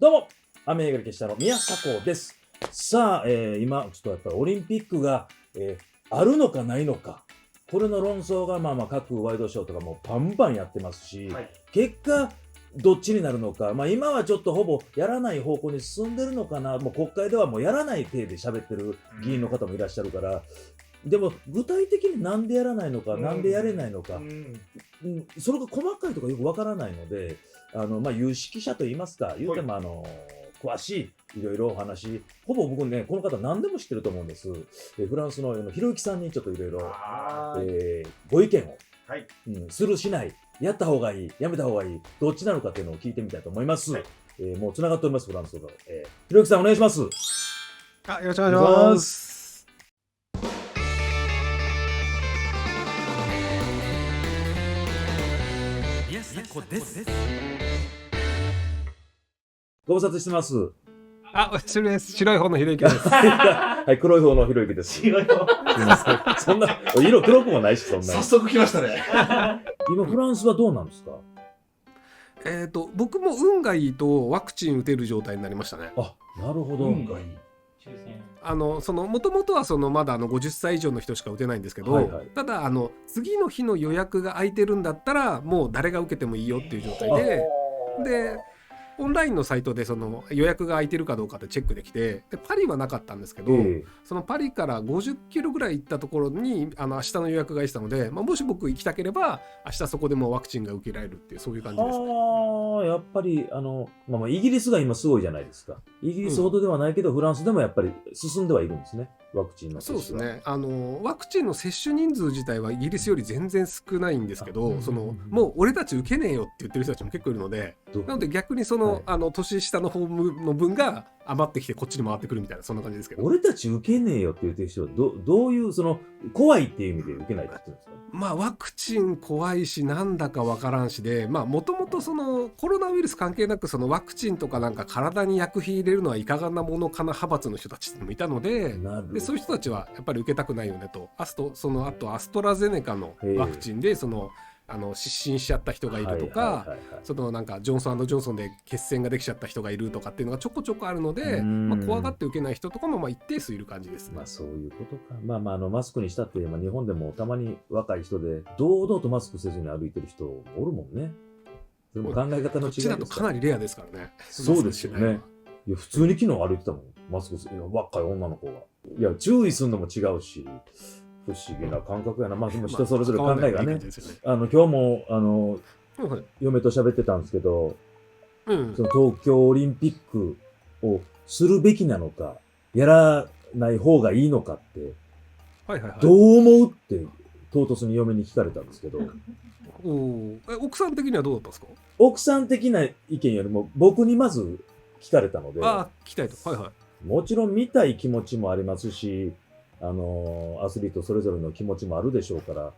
どうも、雨上がり消したの宮迫です。さあ、今、ちょっとやっぱりオリンピックが、あるのかないのか、これの論争が各ワイドショーとかもバンバンやってますし、はい、結果、どっちになるのか、今はちょっとほぼやらない方向に進んでるのかな、もう国会ではもうやらない体で喋ってる議員の方もいらっしゃるから、でも具体的になんでやらないのか、なんでやれないのか、それが細かいとかよくわからないので、有識者といいますか、言うても詳しい、いろいろお話、ほぼ僕ね、この方何でも知ってると思うんです。フランスのひろゆきさんにちょっといろいろご意見を、はい、するしない、やった方がいい、やめた方がいい、どっちなのかっていうのを聞いてみたいと思います。はい、もう繋がっております、フランスと。ひろゆきさんお願いします。よろしくお願いします。宮迫です。ご無沙汰してます。失礼です。白い方のひろゆきです。はい、黒い方のひろゆきです。白い方。そんな、色黒くもないし、そんな。早速来ましたね。今、フランスはどうなんですか？僕も運がいいとワクチン打てる状態になりましたね。あ、なるほど。運がいい。もともとはまだ50歳以上の人しか打てないんですけど、はいはい、ただ次の日の予約が空いてるんだったらもう誰が受けてもいいよっていう状態で、オンラインのサイトで予約が空いてるかどうかってチェックできて、でパリはなかったんですけど、そのパリから50キロぐらい行ったところに明日の予約が空いてたので、もし僕行きたければ明日そこでもワクチンが受けられるっていう、そういう感じですね。やっぱりイギリスが今すごいじゃないですか。イギリスほどではないけど、フランスでもやっぱり進んではいるんですね、ワクチンの接種は。そうですね。ワクチンの接種人数自体はイギリスより全然少ないんですけど、もう俺たち受けねえよって言ってる人たちも結構いるので、なので逆に年下の方の分が余ってきてこっちに回ってくるみたいな、そんな感じですけど。俺たち受けねえよって言ってる人はどういう怖いっていう意味で受けないって言ってるんですか？ワクチン怖いしなんだかわからんしで、もともとコロナウイルス関係なくワクチンとかなんか体に薬品入れるのはいかがなものかな派閥の人たちもいたので、そういう人たちはやっぱり受けたくないよねと。あとアストラゼネカのワクチンで失神しちゃった人がいるとか、なんかジョンソン&ジョンソンで血栓ができちゃった人がいるとかっていうのがちょこちょこあるので、怖がって受けない人とかも一定数いる感じですね。そういうことか。マスクにしたって日本でもたまに若い人で堂々とマスクせずに歩いてる人おるもんね。それも考え方の違いですから。こっちだとかなりレアですからね。そうですよね。いや普通に昨日歩いてたもん、マスクする若い女の子が。いや注意するのも違うし、不思議な感覚やな。でも人それぞれ考えがね。今日も嫁と喋ってたんですけど、その東京オリンピックをするべきなのか、やらない方がいいのかって、どう思うって唐突に嫁に聞かれたんですけど。奥さん的にはどうだったんですか？奥さん的な意見よりも僕にまず聞かれたので、聞きたいと。もちろん見たい気持ちもありますし、アスリートそれぞれの気持ちもあるでしょうから、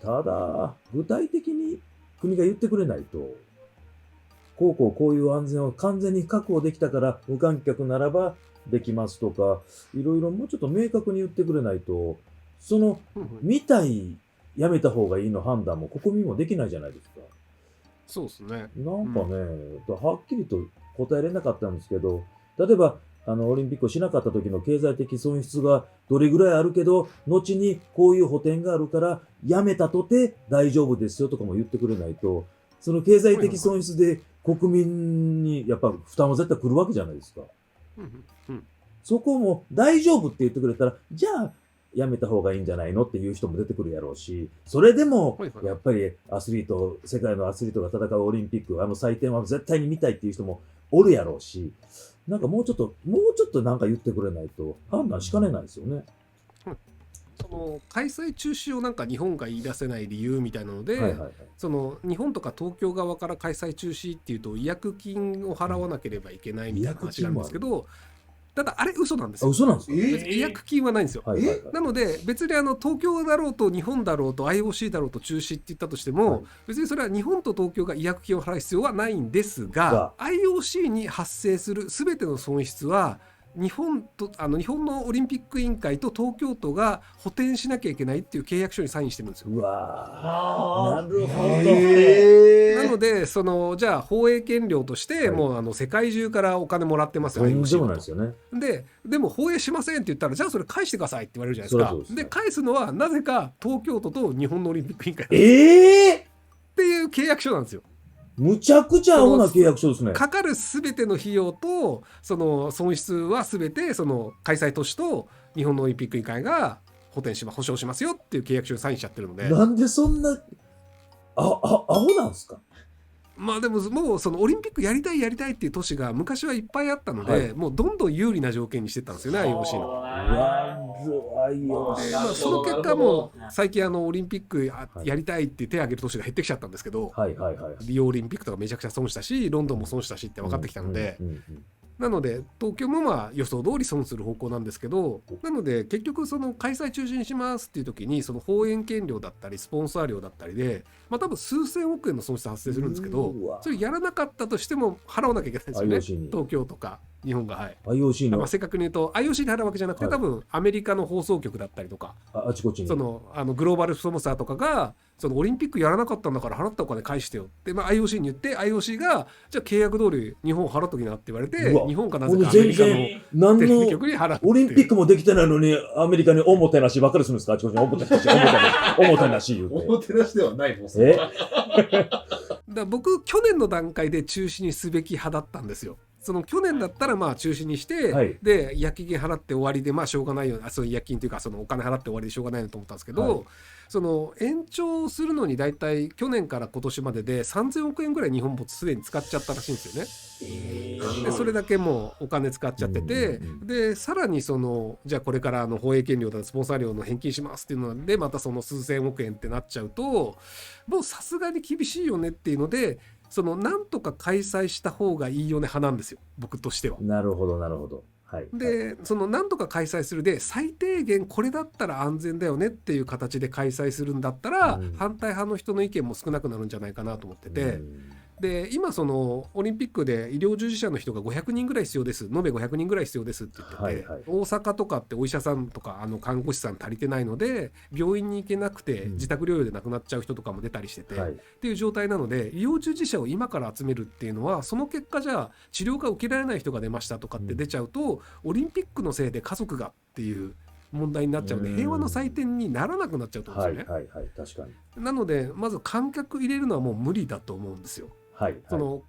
ただ具体的に国が言ってくれないと、こういう安全を完全に確保できたから無観客ならばできますとか、いろいろもうちょっと明確に言ってくれないと、見たいやめた方がいいの判断も国民もできないじゃないですか。そうですね。なんかね、はっきりと答えれなかったんですけど、例えばオリンピックをしなかった時の経済的損失がどれぐらいあるけど、後にこういう補填があるからやめたとて大丈夫ですよとかも言ってくれないと、その経済的損失で国民にやっぱ負担は絶対来るわけじゃないですか。そこも大丈夫って言ってくれたら、じゃあやめた方がいいんじゃないのっていう人も出てくるやろうし、それでもやっぱり世界のアスリートが戦うオリンピック、祭典は絶対に見たいっていう人もおるやろうし、なんかもうちょっとなんか言ってくれないと判断しかねないですよね。開催中止をなんか日本が言い出せない理由みたいなので、日本とか東京側から開催中止っていうと違約金を払わなければいけないみたいな話なんですけど、ただあれ嘘なんですよ。嘘なんですか？違約金はないんですよ。なので別に東京だろうと日本だろうと IOC だろうと中止って言ったとしても、別にそれは日本と東京が違約金を払う必要はないんですが、IOC に発生する全ての損失は日本のオリンピック委員会と東京都が補填しなきゃいけないっていう契約書にサインしてるんですよ。うわなるほど。なのでじゃあ放映権料として、もう世界中からお金もらってますよ。とんでもないですよね。でも放映しませんって言ったら、じゃあそれ返してくださいって言われるじゃないですか。そうですね。で返すのはなぜか東京都と日本のオリンピック委員会っていう契約書なんですよ。むちゃくちゃアホな契約書ですね。かかるすべての費用とその損失はすべてその開催都市と日本のオリンピック委員会が保証しますよっていう契約書にサインしちゃってるので。なんでそんなアホなんですか。まあでももうそのオリンピックやりたいっていう都市が昔はいっぱいあったので、はい、もうどんどん有利な条件にしてったんですよね、IOC の。その結果もう最近オリンピックやりたいって手を挙げる都市が減ってきちゃったんですけど、リオオリンピックとかめちゃくちゃ損したし、ロンドンも損したしって分かってきたので、なので東京もまあ予想通り損する方向なんですけど、なので結局その開催中止にしますっていう時にその放映権料だったりスポンサー料だったりで、まあ多分数千億円の損失発生するんですけど、それやらなかったとしても払わなきゃいけないんですよね、東京とか日本が。IOC の、正確に言うと IOC で払うわけじゃなくて、多分アメリカの放送局だったりとか、あちこちにグローバルスポンサーとかがそのオリンピックやらなかったんだから払ったお金返してよって、IOC に言って、 IOC がじゃあ契約通り日本払っときなって言われて、日本かなぜかアメリカのテレビ局に払って、オリンピックもできてないのにアメリカにおもてなしばっかりするんですか。あちこちにおもてなし言うて。おもてなしではないもん。だ僕去年の段階で中止にすべき派だったんですよ。その去年だったらまあ中止にして、で違約金払って終わりでまあしょうがないよ、そういう違約金というかそのお金払って終わりでしょうがないなと思ったんですけど、その延長するのに大体去年から今年までで3000億円ぐらい日本もすでに使っちゃったらしいんですよね。でそれだけもうお金使っちゃってて、でさらにじゃあこれから放映権料だスポンサー料の返金しますっていうのでまたその数千億円ってなっちゃうと、もうさすがに厳しいよねっていうので、なんとか開催した方がいいよね派なんですよ、僕としては。なるほど。でなんとか開催するで最低限これだったら安全だよねっていう形で開催するんだったら、反対派の人の意見も少なくなるんじゃないかなと思ってて、で今オリンピックで医療従事者の人が500人ぐらい必要です、延べ500人ぐらい必要ですって言ってて、大阪とかってお医者さんとか看護師さん足りてないので病院に行けなくて自宅療養で亡くなっちゃう人とかも出たりしてて、っていう状態なので、医療従事者を今から集めるっていうのはその結果じゃあ治療が受けられない人が出ましたとかって出ちゃうと、オリンピックのせいで家族がっていう問題になっちゃうので、平和の祭典にならなくなっちゃうと思うんですよね。確かに。なのでまず観客入れるのはもう無理だと思うんですよ。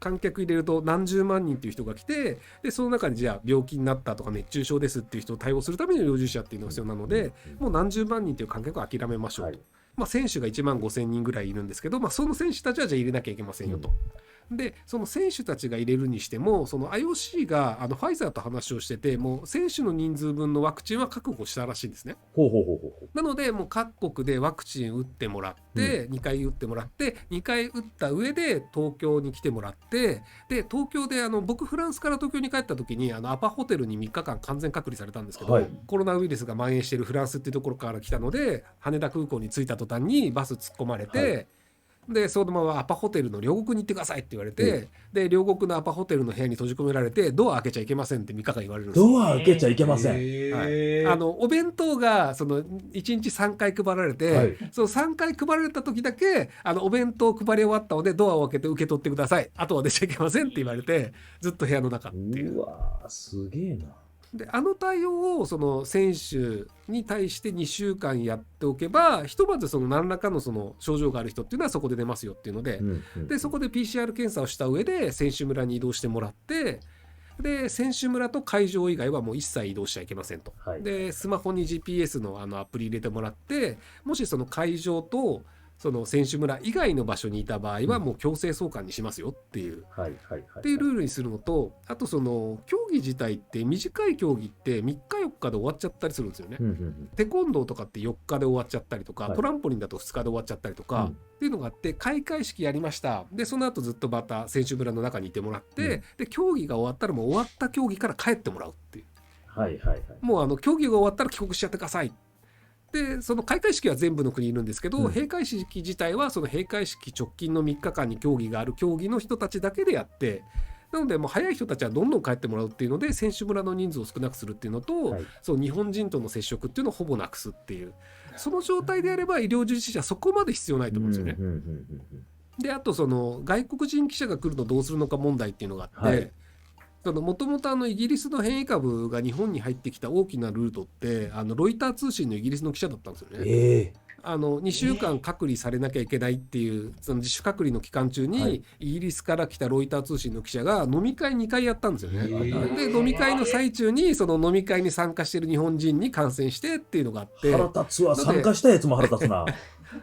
観客入れると何十万人っていう人が来て、でその中にじゃあ病気になったとか熱中症ですっていう人を対応するための医療従事者っていうのが必要なので、もう何十万人っていう観客を諦めましょうと。選手が1万5,000人ぐらいいるんですけど、その選手たちはじゃあ入れなきゃいけませんよと。でその選手たちが入れるにしても、その IOC がファイザーと話をしてて、もう選手の人数分のワクチンは確保したらしいんですね。なのでもう各国でワクチン打ってもらって、2回打ってもらって、2回打った上で東京に来てもらって、で東京で僕フランスから東京に帰った時にアパホテルに3日間完全隔離されたんですけど、コロナウイルスが蔓延しているフランスっていうところから来たので、羽田空港に着いた途端にバス突っ込まれて、でそのままアパホテルの両国に行ってくださいって言われて、で両国のアパホテルの部屋に閉じ込められて、ドア開けちゃいけませんって3日間言われるんですよ。ドア開けちゃいけません。お弁当が1日3回配られて、その3回配られた時だけお弁当配り終わったのでドアを開けて受け取ってください、あとは出ちゃいけませんって言われて、ずっと部屋の中っていう。うわすげえな。で対応を選手に対して2週間やっておけば、ひとまず何らかの症状がある人っていうのはそこで出ますよっていうので、でそこで PCR 検査をした上で選手村に移動してもらって、で選手村と会場以外はもう一切移動しちゃいけませんと。でスマホに GPS のアプリ入れてもらって、もし会場と選手村以外の場所にいた場合はもう強制送還にしますよっていうっていうルールにするのと、あと競技自体って短い競技って3日4日で終わっちゃったりするんですよね。テコンドーとかって4日で終わっちゃったりとか、トランポリンだと2日で終わっちゃったりとか、っていうのがあって、開会式やりました、でその後ずっとまた選手村の中にいてもらって、で競技が終わったらもう終わった競技から帰ってもらうっていう、もう競技が終わったら帰国しちゃってください。で開会式は全部の国いるんですけど、閉会式自体は閉会式直近の3日間に競技がある競技の人たちだけでやって、なのでもう早い人たちはどんどん帰ってもらうっていうので選手村の人数を少なくするっていうのと、はいそう日本人との接触っていうのをほぼなくすっていう、その状態であれば医療従事者はそこまで必要ないと思うんですよね。うんうんうんうんであとその外国人記者が来るのどうするのか問題っていうのがあっはいて、もともとイギリスの変異株が日本に入ってきた大きなルートってロイター通信のイギリスの記者だったんですよね。え2週間隔離されなきゃいけないっていうその自主隔離の期間中に、はいイギリスから来たロイター通信の記者が飲み会2回やったんですよね。で飲み会の最中にその飲み会に参加している日本人に感染してっていうのがあって腹立つわ、参加したやつも腹立つな。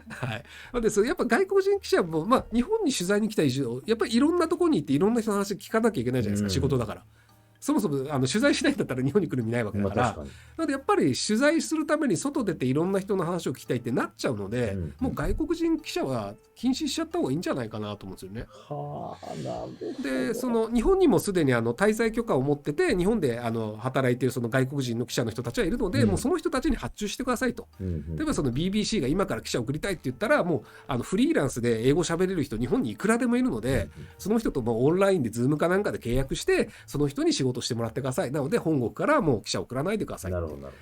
はい、でそれやっぱ外国人記者も、日本に取材に来た以上やっぱりいろんなところに行っていろんな人の話聞かなきゃいけないじゃないですか、うん仕事だから。そもそも取材しないんだったら日本に来る意味ないわけだから、確かに。なのでやっぱり取材するために外出ていろんな人の話を聞きたいってなっちゃうので、うんもう外国人記者は禁止しちゃった方がいいんじゃないかなと思うんですよね。はあ、なるほど。でその日本にもすでに滞在許可を持ってて日本で働いているその外国人の記者の人たちはいるので、うんもうその人たちに発注してくださいと。うんうん例えばその BBC が今から記者を送りたいって言ったらもうフリーランスで英語喋れる人日本にいくらでもいるので、その人ともうオンラインで Zoom かなんかで契約してその人に仕事してもらってください。なので本国からもう記者を送らないでください。なるほど、なる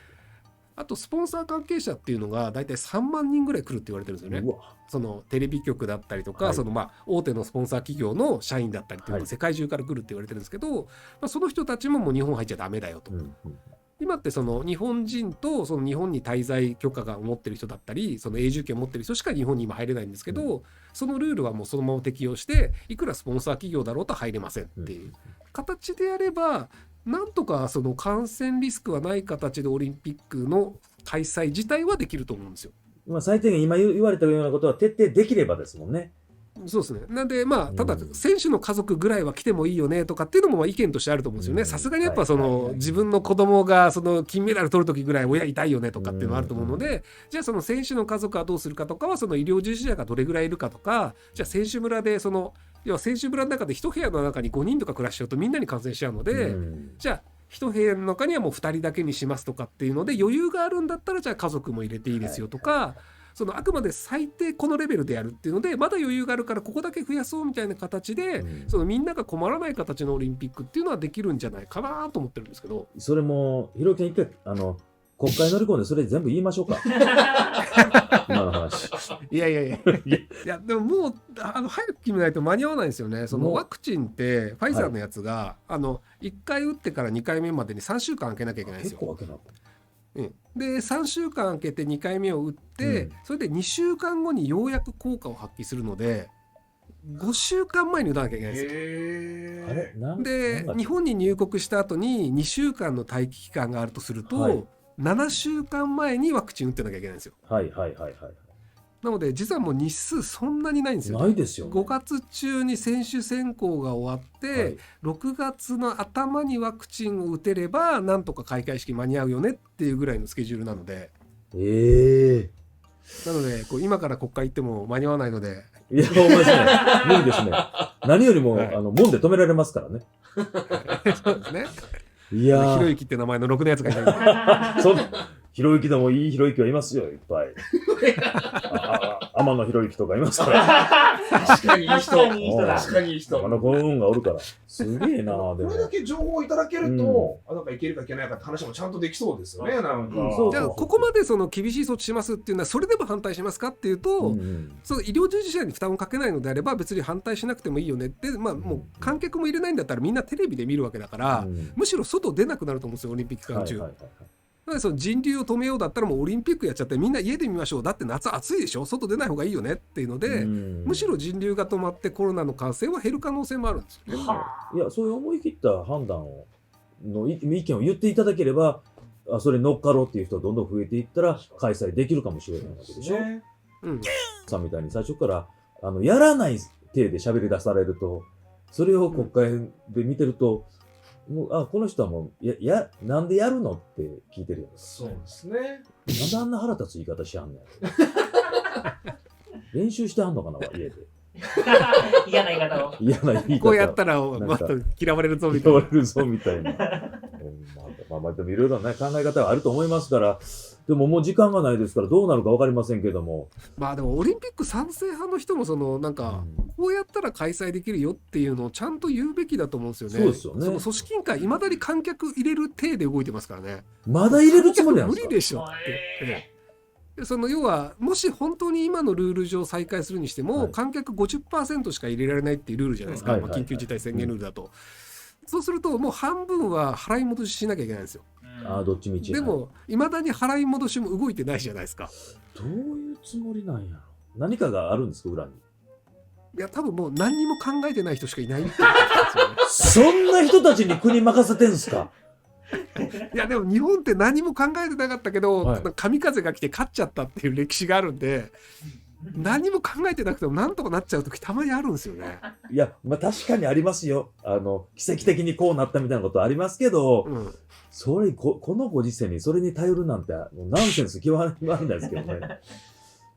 あとスポンサー関係者っていうのが大体3万人ぐらい来るって言われてるんですよね。ほど。うわ、そのテレビ局だったりとか、はいその大手のスポンサー企業の社員だったりっていうのはいが世界中から来るって言われてるんですけど、その人たちももう日本入っちゃダメだよと。うんうん今ってその日本人とその日本に滞在許可が持ってる人だったりその永住権を持ってる人しか日本に今入れないんですけど、そのルールはもうそのまま適用していくらスポンサー企業だろうと入れませんっていう形でやればなんとかその感染リスクはない形でオリンピックの開催自体はできると思うんですよ。最低限今言われたようなことは徹底できればですもんね。そうですね。なんでただうん選手の家族ぐらいは来てもいいよねとかっていうのも意見としてあると思うんですよね。さすがにやっぱその自分の子供がその金メダル取る時ぐらい親痛いよねとかっていうのがあると思うので、じゃあその選手の家族はどうするかとかはその医療従事者がどれぐらいいるかとか、じゃあ選手村で要は選手村の中で一部屋の中に5人とか暮らしちゃうとみんなに感染しちゃうので、うんじゃあ一部屋の中にはもう2人だけにしますとかっていうので余裕があるんだったらじゃあ家族も入れていいですよとか、そのあくまで最低このレベルでやるっていうのでまだ余裕があるからここだけ増やそうみたいな形で、うんそのみんなが困らない形のオリンピックっていうのはできるんじゃないかなと思ってるんですけど。それも、ひろゆきさん一回、国会乗り込んでそれ全部言いましょうか。今の話。いやいやでももう早く決めないと間に合わないんですよね。そのもうワクチンってファイザーのやつが、1回打ってから2回目までに3週間空けなきゃいけないんですよ。結構わけなかった。で3週間空けて2回目を打って、うんそれで2週間後にようやく効果を発揮するので5週間前に打たなきゃいけないんですよ。あれで日本に入国した後に2週間の待機期間があるとすると、はい7週間前にワクチン打ってなきゃいけないんですよ。はいはいはいはい。なので実はもう日数そんなにないんですよ。ないですよね。 5月中に選手選考が終わって、はい6月の頭にワクチンを打てればなんとか開会式間に合うよねっていうぐらいのスケジュールなので、なのでこう今から国会行っても間に合わないので、いや、ほんまですね。無理ですね。何よりも、はい門で止められますからね。そうですね。いやー、ひろゆきって名前のろくなやつがいないんで。そんひろゆきでもいいひろゆきはいますよ、いっぱい。天野ひろゆきとかいますから。確かにいい人。確かにいい人だ確かにいい人。天野くんがおるから。すげえなでも。これだけ情報をいただけると、なんかいけるかいけないかって話もちゃんとできそうですよね、なんか。そうじゃあここまでその厳しい措置しますっていうのはそれでも反対しますかっていうと、うんうんその医療従事者に負担をかけないのであれば別に反対しなくてもいいよねって、もう観客も入れないんだったらみんなテレビで見るわけだから、うんむしろ外出なくなると思うんですよオリンピック期間中。はいはいはいはいなのでその人流を止めようだったらもうオリンピックやっちゃってみんな家で見ましょう、だって夏暑いでしょ、外出ない方がいいよねっていうので、うんむしろ人流が止まってコロナの感染は減る可能性もあるんですよね。いや、そういう思い切った判断の意見を言っていただければ、それに乗っかろうっていう人がどんどん増えていったら開催できるかもしれないわけでしょ。ねうんさんみたいに最初からやらない体で喋り出されると、それを国会で見てると、もうこの人はもうなんでやるのって聞いてるよ。そうですね。なんであんな腹立つ言い方しはんねん。練習してはんのかな、家で。嫌な言い方を。嫌な言い方。こうやったらんかまた嫌われるぞみた言いな。われるぞみたいな。まあでもいろいろな考え方はあると思いますから、でももう時間がないですからどうなるか分かりませんけども、まあでもオリンピック賛成派の人もそのなんかこうやったら開催できるよっていうのをちゃんと言うべきだと思うんですよね。そうですよねその組織委員会いまだに観客入れる体で動いてますからね。まだ入れるつもりなんですか？無理でしょって。でその要はもし本当に今のルール上再開するにしても、はい観客 50% しか入れられないっていうルールじゃないですか、はいまあ緊急事態宣言ルールだと、そうするともう半分は払い戻ししなきゃいけないんですよ。どっちみち。でもいまだに払い戻しも動いてないじゃないですか。どういうつもりなんやろ。何かがあるんですか、裏に。いや多分もう何にも考えてない人しかいないっていうことですよね。そんな人たちに国任せてんすか？いやでも日本って何も考えてなかったけど、はい神風が来て勝っちゃったっていう歴史があるんで、何も考えてなくてもなんとかなっちゃう時たまにあるんですよね。いや、まあ確かにありますよ。奇跡的にこうなったみたいなことありますけど、それこのご時世にそれに頼るなんてもうナンセンス極まりないですけどね。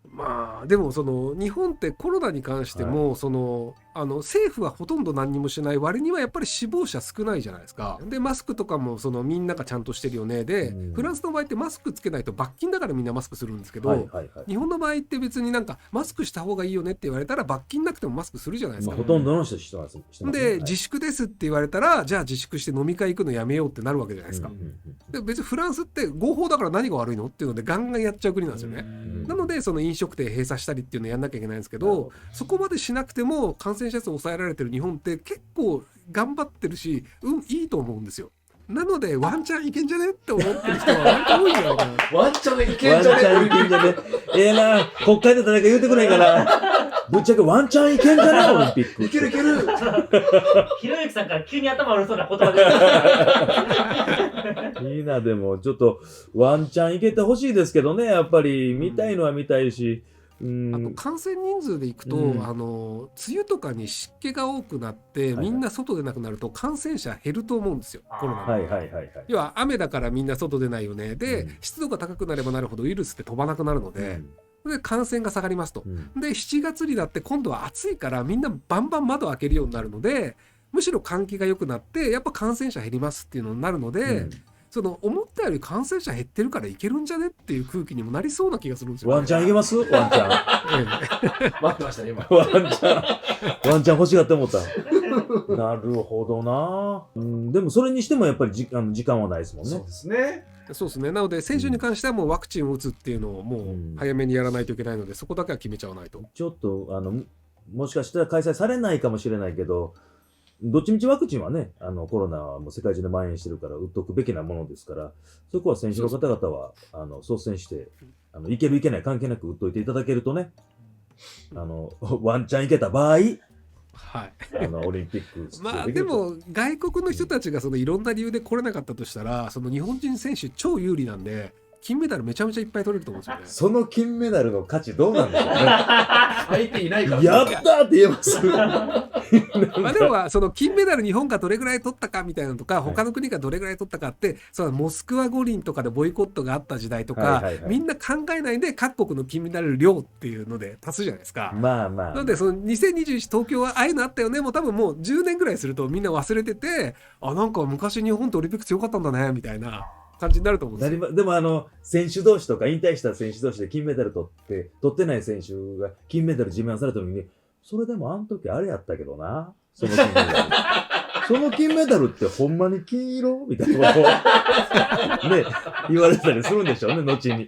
まあでもその日本ってコロナに関しても、その政府はほとんど何にもしない割にはやっぱり死亡者少ないじゃないですか。でマスクとかもそのみんながちゃんとしてるよねで、フランスの場合ってマスクつけないと罰金だからみんなマスクするんですけど、日本の場合って別になんかマスクした方がいいよねって言われたら罰金なくてもマスクするじゃないですか。ほとんどの人してます。で自粛ですって言われたらじゃあ自粛して飲み会行くのやめようってなるわけじゃないですか。で別にフランスって合法だから何が悪いのっていうのでガンガンやっちゃう国なんですよね。なのでその飲食店閉鎖したりっていうのをやんなきゃいけないんですけど、そこまでしなくても感染者数を抑えられてる日本って結構頑張ってるし、いいと思うんですよ。なのでワンチャンいけんじゃねって思ってる人は割と多いんじゃないかな。ワンチャンいけんじゃねワンチャンいけんじゃねええな、国会で誰か言うてくれんかな。ぶっちゃけワンチャンいけんじゃねオリンピック。いけるいける。ひろゆきさんから急に頭悪そうな言葉で。いいな、でもちょっとワンチャンいけてほしいですけどね、やっぱり見たいのは見たいし。あと感染人数でいくと、梅雨とかに湿気が多くなって、みんな外出なくなると感染者減ると思うんですよ、コロナの。要は雨だからみんな外出ないよねで、湿度が高くなればなるほどウイルスって飛ばなくなるので、で感染が下がりますと、で7月になって今度は暑いからみんなバンバン窓開けるようになるので、むしろ換気が良くなってやっぱ感染者減りますっていうのになるので、その思ったより感染者減ってるからいけるんじゃねっていう空気にもなりそうな気がするんですよ、ね。ワンチャンいけます？ワンチャン。待ってましたね今。ワンチャン欲しがって思った。なるほどな。でもそれにしてもやっぱり時間はないですもんね。そうですね。そうですね。なので選手に関してはもうワクチンを打つっていうのをもう早めにやらないといけないので、そこだけは決めちゃわないと。ちょっともしかしたら開催されないかもしれないけど、どっちみちワクチンはね、コロナはもう世界中で蔓延してるから打っとくべきなものですから、そこは選手の方々は率先していけるいけない関係なく打っといていただけるとね、ワンチャンいけた場合、オリンピックまあでも外国の人たちがそのいろんな理由で来れなかったとしたら、その日本人選手超有利なんで金メダルめちゃめちゃいっぱい取れると思うんですよね。その金メダルの価値どうなんでしょうね。相手いないから。やったーって言えます。まあでもその金メダル日本がどれぐらい取ったかみたいなのとか、他の国がどれぐらい取ったかって、そのモスクワ五輪とかでボイコットがあった時代とか、みんな考えないで各国の金メダル量っていうので足すじゃないですか。まあまあ。なのでその2021東京はああいうのあったよね、もう多分もう10年ぐらいするとみんな忘れてて、なんか昔日本ってオリンピック強かったんだねみたいな感じになると思うんですよ。でも選手同士とか引退した選手同士で金メダル取ってない選手が金メダル自慢された時に、それでもあの時あれやったけどな、その金メダル。その金メダルってほんまに金色みたいなことをね、言われたりするんでしょうね、後に。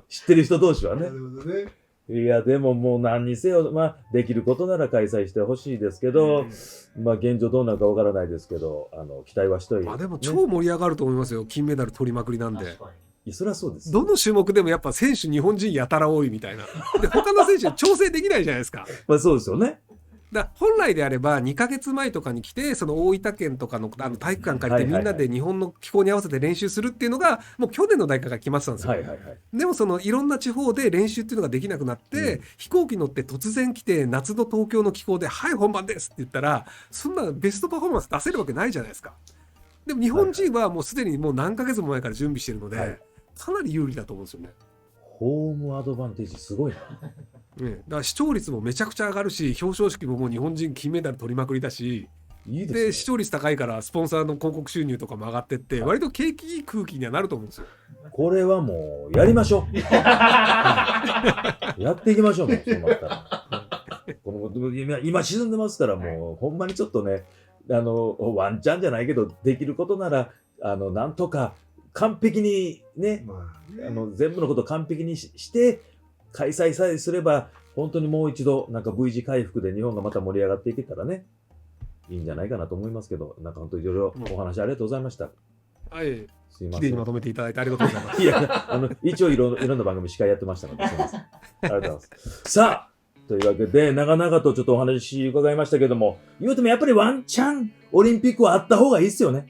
知ってる人同士はね。なるほどね。いや、でももう何にせよ、できることなら開催してほしいですけど、現状どうなるかわからないですけど、期待はしといて、でも超盛り上がると思いますよ、金メダル取りまくりなんで。そりゃそうです。どの種目でもやっぱ選手日本人やたら多いみたいな。で、他の選手調整できないじゃないですか。そうですよね。本来であれば2ヶ月前とかに来て、その大分県とかの体育館借りてみんなで日本の気候に合わせて練習するっていうのがもう去年の大会が決まってたんですよ。でもそのいろんな地方で練習っていうのができなくなって、飛行機乗って突然来て夏の東京の気候ではい本番ですって言ったら、そんなベストパフォーマンス出せるわけないじゃないですか。でも日本人はもうすでにもう何ヶ月も前から準備してるので、かなり有利だと思うんですよね。ホームアドバンテージすごいな。だから視聴率もめちゃくちゃ上がるし、表彰式ももう日本人金メダル取りまくりだし、で視聴率高いからスポンサーの広告収入とかも上がってって、割と景気いい空気にはなると思うんですよ。これはもうやりましょう。やっていきましょう、もうそうなったら。この今沈んでますからもうほんまにちょっとねワンチャンじゃないけどできることならなんとか完璧にねまあね全部のことを完璧にして開催さえすれば本当にもう一度なんか V 字回復で日本がまた盛り上がっていけたらねいいんじゃないかなと思いますけど、なんか本当にいろいろお話ありがとうございました。はい。すいません。綺麗にまとめていただいてありがとうございます。いや一応いろんな番組司会やってましたので、すいません。ありがとうございます。さあ、というわけで、長々とちょっとお話伺いましたけども、言うてもやっぱりワンチャンオリンピックはあった方がいいですよね。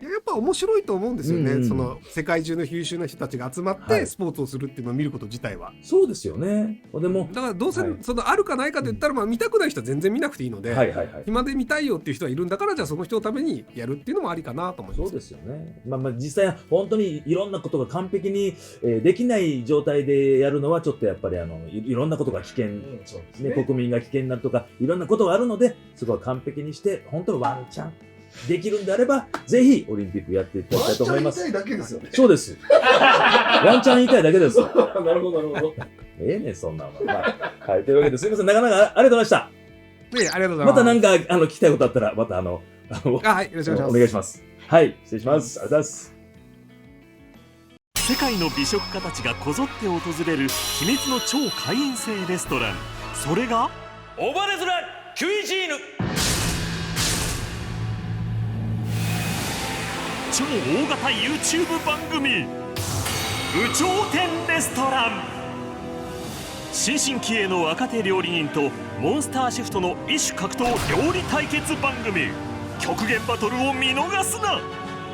やっぱ面白いと思うんですよね、うんその世界中の優秀な人たちが集まっはいてスポーツをするっていうのを見ること自体は、そうですよね。でも、だからどうせ、はいそのあるかないかで言ったら、まあ、見たくない人は全然見なくていいので、はいはいはい。暇で見たいよっていう人はいるんだから、じゃあその人のためにやるっていうのもありかなと思います。そうですよね。まあ実際本当にいろんなことが完璧に、できない状態でやるのはちょっとやっぱりいろんなことが危険、うんそうですね、ね。国民が危険になるとかいろんなことがあるのでそこは完璧にして本当にワンチャンできるんであればぜひオリンピックやっていただきたいと思います。ワンチャン言いたいだけですよね。そうです。ワンチャン言いたいだけです。なるほど、なるほど。ええねそんなんは。まあ、はい、というわけですいませんなかなかありがとうございました。ね、ありがとうございまます。た何か聞きたいことあったらまたはい、よろしくお願いします。お願いします。はい失礼します。ありがとうございます。世界の美食家たちがこぞって訪れる秘密の超会員制レストラン、それがオバレズラキュイジーヌ。超大型 YouTube 番組有頂天レストラン。新進気鋭の若手料理人とモンスターシェフとの異種格闘料理対決番組。極限バトルを見逃すな。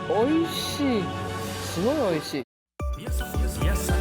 美味しい、すごい美味しい。皆さん